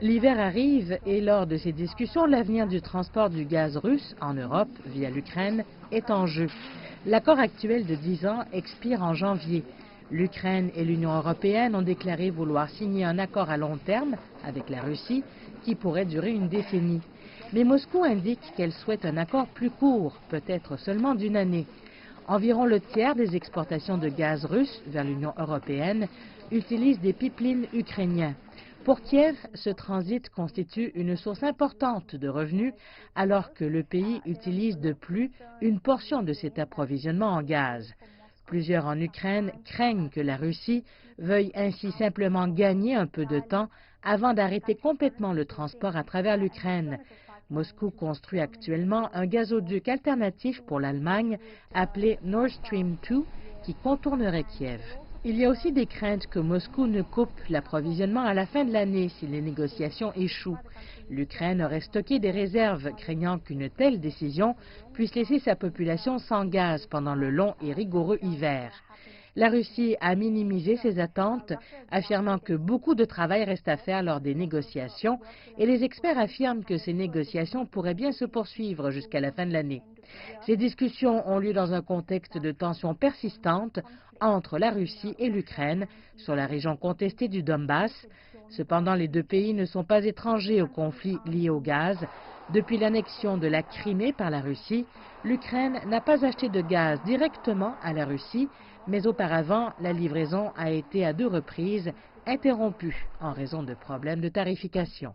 L'hiver arrive et lors de ces discussions, l'avenir du transport du gaz russe en Europe via l'Ukraine est en jeu. L'accord actuel de 10 ans expire en janvier. L'Ukraine et l'Union européenne ont déclaré vouloir signer un accord à long terme avec la Russie qui pourrait durer une décennie. Mais Moscou indique qu'elle souhaite un accord plus court, peut-être seulement d'une année. Environ le tiers des exportations de gaz russe vers l'Union européenne utilisent des pipelines ukrainiens. Pour Kiev, ce transit constitue une source importante de revenus alors que le pays utilise de plus une portion de cet approvisionnement en gaz. Plusieurs en Ukraine craignent que la Russie veuille ainsi simplement gagner un peu de temps avant d'arrêter complètement le transport à travers l'Ukraine. Moscou construit actuellement un gazoduc alternatif pour l'Allemagne appelé Nord Stream 2 qui contournerait Kiev. Il y a aussi des craintes que Moscou ne coupe l'approvisionnement à la fin de l'année si les négociations échouent. L'Ukraine aurait stocké des réserves, craignant qu'une telle décision puisse laisser sa population sans gaz pendant le long et rigoureux hiver. La Russie a minimisé ses attentes, affirmant que beaucoup de travail reste à faire lors des négociations, et les experts affirment que ces négociations pourraient bien se poursuivre jusqu'à la fin de l'année. Ces discussions ont lieu dans un contexte de tensions persistantes entre la Russie et l'Ukraine sur la région contestée du Donbass. Cependant, les deux pays ne sont pas étrangers au conflit lié au gaz. Depuis l'annexion de la Crimée par la Russie, l'Ukraine n'a pas acheté de gaz directement à la Russie, mais auparavant, la livraison a été à 2 reprises interrompue en raison de problèmes de tarification.